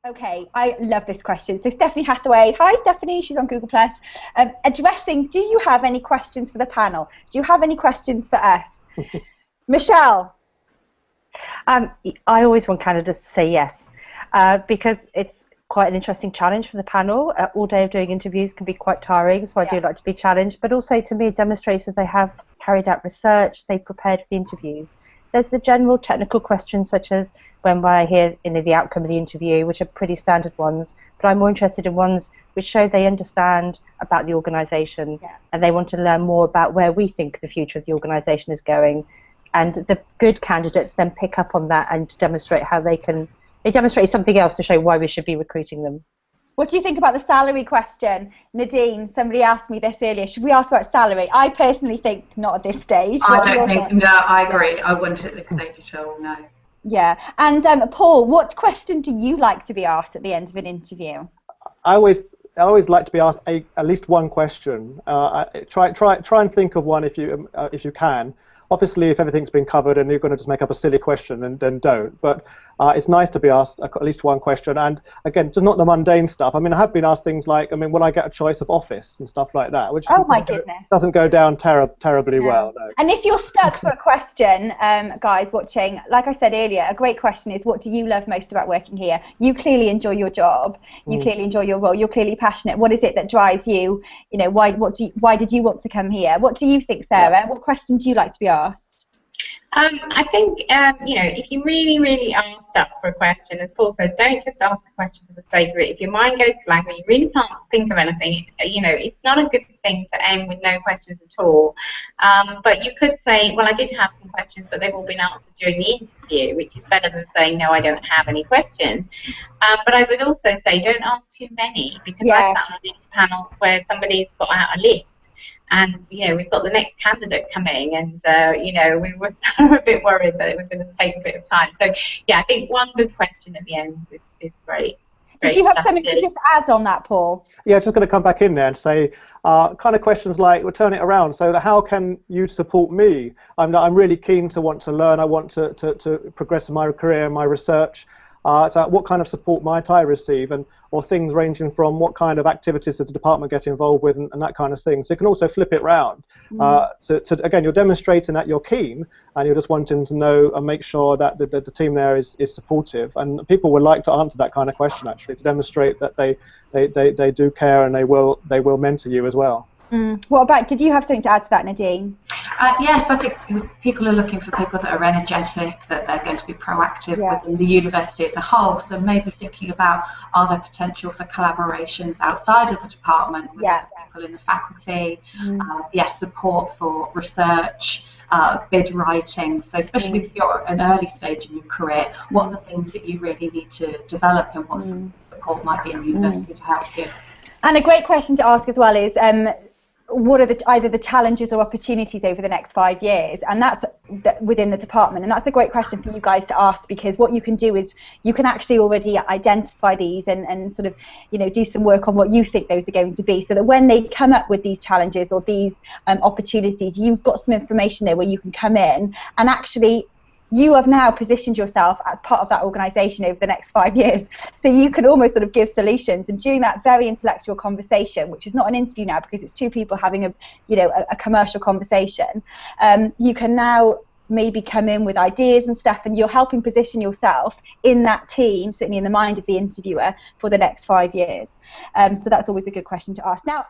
Okay, I love this question. So Stephanie Hathaway, hi Stephanie, she's on Google Plus. Addressing, do you have any questions for the panel? Do you have any questions for us? Michelle? I always want candidates to say yes, because it's quite an interesting challenge for the panel. All day of doing interviews can be quite tiring, so I do like to be challenged, but also to me it demonstrates that they have carried out research, they've prepared for the interviews. There's the general technical questions such as when will I hear the outcome of the interview, which are pretty standard ones, but I'm more interested in ones which show they understand about the organisation and they want to learn more about where we think the future of the organisation is going. And the good candidates then pick up on that and demonstrate how they demonstrate something else to show why we should be recruiting them. What do you think about the salary question? Nadine, somebody asked me this earlier. Should we ask about salary? I personally think not at this stage. I agree. I wouldn't at this stage at all, no. Yeah. And Paul, what question do you like to be asked at the end of an interview? I always like to be asked at least one question. Try and think of one if you can. Obviously, if everything's been covered and you're going to just make up a silly question, then don't. But it's nice to be asked at least one question. And again, just not the mundane stuff. I mean, I have been asked things like, will I get a choice of office and stuff like that, which doesn't go down terribly well. No. And if you're stuck for a question, guys watching, like I said earlier, a great question is, what do you love most about working here? You clearly enjoy your job. You clearly enjoy your role. You're clearly passionate. What is it that drives you? Why did you want to come here? What do you think, Sarah? Yeah. What question do you like to be asked? I think, if you really, really are stuck for a question, as Paul says, don't just ask a question for the sake of it. If your mind goes blank and you really can't think of anything, it's not a good thing to end with no questions at all. But you could say, well, I did have some questions, but they've all been answered during the interview, which is better than saying, no, I don't have any questions. But I would also say, don't ask too many, because I sat on an interview panel where somebody's got out a list. And, we've got the next candidate coming, and, we were a bit worried that it was going to take a bit of time. So, I think one good question at the end is great. Did you have something to just add on that, Paul? Yeah, just going to come back in there and say kind of questions like, we'll turn it around. So how can you support me? I'm really keen to want to learn. I want to progress in my career and my research. So what kind of support might I receive, or things ranging from what kind of activities does the department get involved with, and that kind of thing. So you can also flip it round. Again, you're demonstrating that you're keen and you're just wanting to know and make sure that the team there is supportive. And people would like to answer that kind of question, actually, to demonstrate that they do care and they will mentor you as well. What about, did you have something to add to that, Nadine? Yes, I think people are looking for people that are energetic, that they're going to be proactive within the university as a whole. So maybe thinking about, are there potential for collaborations outside of the department with people in the faculty? Support for research, bid writing. So especially if you're at an early stage in your career, what are the things that you really need to develop, and what support might be in the university to help you? And a great question to ask as well is, what are either the challenges or opportunities over the next 5 years, and that's within the department. And that's a great question for you guys to ask, because what you can do is you can actually already identify these and sort of do some work on what you think those are going to be, so that when they come up with these challenges or these opportunities, you've got some information there where you can come in and actually you have now positioned yourself as part of that organisation over the next 5 years. So you can almost sort of give solutions, and during that very intellectual conversation, which is not an interview now because it's two people having a commercial conversation, you can now maybe come in with ideas and stuff, and you're helping position yourself in that team, certainly in the mind of the interviewer, for the next 5 years. So that's always a good question to ask. Now,